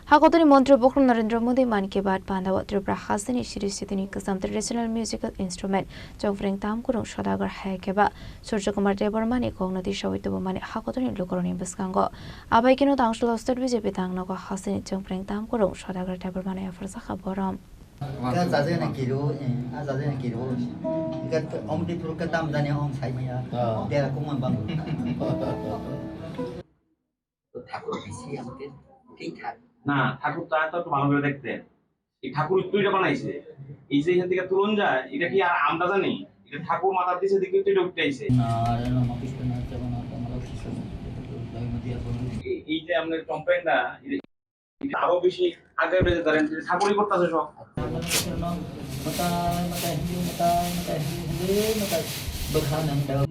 Hakotoni Mantri Bokram Narendra Modi Man Ki Baat Pandawa Tripura Hasini Shirisitini Kasam Traditional Musical Instrument Jongfreng Tam Kurung Shodagar Haikeba Surya Kumar Debormani Kognati Shawitubumani Hakotoni Lukoroni Biskango Abaikino Tangshul Ostar BJP Tangnago Hasini Jongfreng Tam Kurung Shodagar Debormani Afarsaha Boram Ka zaje na kilo a zaje na kilo ka om di pur ka tam dane om sai maya tera kumang bang তো ঠাকুর বেশি আমাদের ঠিক থাকে না ঠাকুর তো এত ভালো করে দেখতেন এই ঠাকুর তুইটা বানাইছে এই যে এখান থেকে তুলন যায় এটা কি আর আমরা জানি এটা ঠাকুর মাথার দিছে দেখি তুইটা উঠতেইছে নারায়ণ নমঃ না জগন্নাথ কমল কৃষ্ণ দৈমতিয়া বন্ধু এই যে আমাদের কম্পেনটা এটা আরো বেশি আগে বেজে ধরেন ঠাকুরই করতেছে সব মাতায় মাতায় হিন্দু মাতায় মাতায় হিন্দু মাতায় বখানং দাও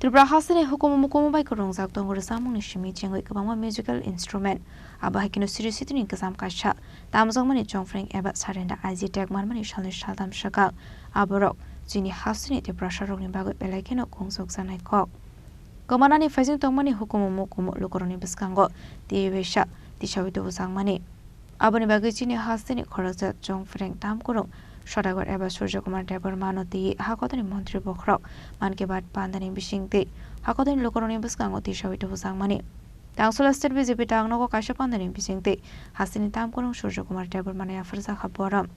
Tripura Hasini Hukumu by Kurungzak Dongor Samung Shimi Chengui Kabama musical instrument Abahikino Sirisitini Kazam Kasha Tamzongmani Jongfreng Eba Sarenda Azi Tagmanmani Shalish Shaldam Shakak Aborok Jini Hasini Tripura Sharogni Bagot Belakino Kungsok Sanai Kok Gomanani Fazin Tongmani Hukumu Lukoroni Biskango Divesha Tishawitu Zangmani Aboni Bagijini Hasini Korazat Jongfreng Tam Kurung Shodagar Eba Surya Kumar Debormano Ti Hakotoni Mantri Bokram Man Ki Baat Pandani Bishingti Hakotoni Lukoroni Biskango Tishawitu Zangmani Tangsul State BJP Tangnago Kasha Pandani Bishingti Hasini Tam Kurung Surya Kumar Debormani Afarsaha Boram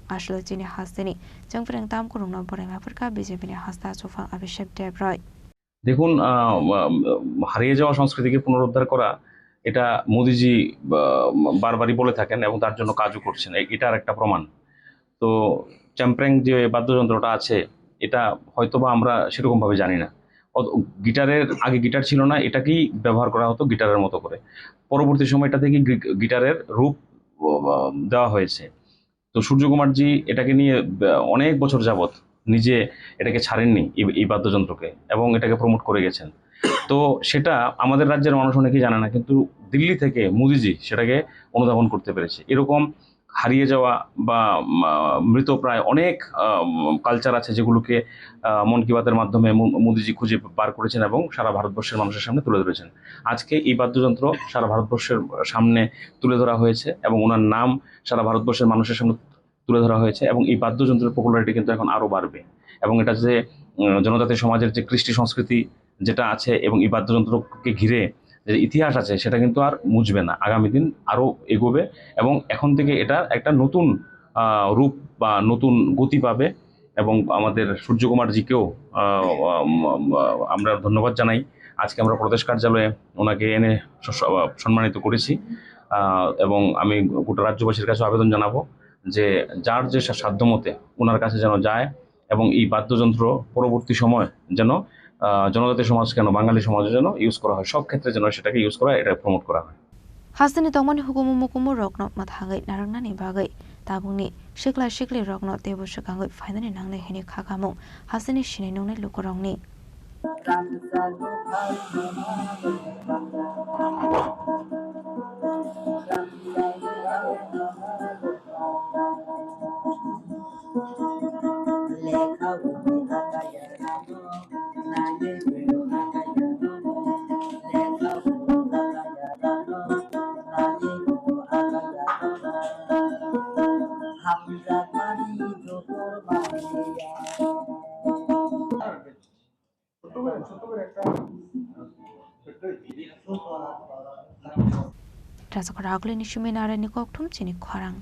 Ashlo Jini Hasini Jongfreng Tam Kurung Noborem Afrika BJP ne Hasta Sufang Abhishek Debroy দেখুন হারিয়ে যাওয়া সংস্কৃতিকে পুনরুদ্ধার করা এটা মোদিজি বারবারই বলে থাকেন এবং তার জন্য কাজও করছেন এটার একটা প্রমাণ তো চ্যাম্প্রেং যে বাদ্যযন্ত্রটা আছে এটা হয়তোবা আমরা সেরকম ভাবে জানি না গিটারের আগে গিটার ছিল না এটাকেই ব্যবহার করা হতো গিটারের মতো করে পরবর্তী সময়টা থেকে গিটারের রূপ দেওয়া হয়েছে তো সূর্যকুমারজি এটাকে নিয়ে অনেক বছর যাবত নিজে এটাকে ছাড়েননি এই বাদ্যযন্ত্রকে এবং এটাকে প্রমোট করে গেছেন তো সেটা আমাদের রাজ্যের মানুষ অনেকেই জানে না কিন্তু দিল্লি থেকে মোদিজি সেটাকে অনুধাবন করতে পেরেছে এরকম হারিয়ে যাওয়া বা মৃতপ্রায় অনেক কালচার আছে যেগুলোকে মন কি বাতের মাধ্যমে মোদিজি খুঁজে বার করেছেন এবং সারা ভারতবর্ষের মানুষের সামনে তুলে ধরেছেন আজকে এই বাদ্যযন্ত্র সারা ভারতবর্ষের সামনে তুলে ধরা হয়েছে এবং ওনার নাম সারা ভারতবর্ষের মানুষের সামনে তুলে ধরা হয়েছে এবং এই বাদ্যযন্ত্রের পপুলারিটি কিন্তু এখন আরও বাড়বে এবং এটা যে জনজাতি সমাজের যে কৃষ্টি সংস্কৃতি যেটা আছে এবং এই বাদ্যযন্ত্রকে ঘিরে যে ইতিহাস আছে সেটা কিন্তু আর মুছবে না আগামী দিন আরও এগোবে এবং এখন থেকে এটা একটা নতুন রূপ বা নতুন গতি পাবে এবং আমাদের সূর্যকুমারজিকেও আমরা ধন্যবাদ জানাই আজকে আমরা প্রদেশ কার্যালয়ে ওনাকে এনে সম্মানিত করেছি এবং আমি গোটা রাজ্যবাসীর কাছে আবেদন জানাবো যে যার যে সাধ্যমতে ওনার কাছে যেন যায় এবং এই বাদ্যযন্ত্র পরবর্তী সময় যেন জনজাতি সমাজ কেন বাঙালি সমাজে যেন ইউজ করা হয় সব ক্ষেত্রে যেন সেটাকে ইউজ করা এটা প্রমোট করা হয় Hasini Tongmani Hukumu Rokno Mathangai Narangnani Bagai Tabuni Shikla Shikli Rokno Debu Shakangai Finally Nangne Heni Kakamu Hasini Shini Nune Lukorongni Rasakara Agli Nishumi Narani Koktum Chini Kwarang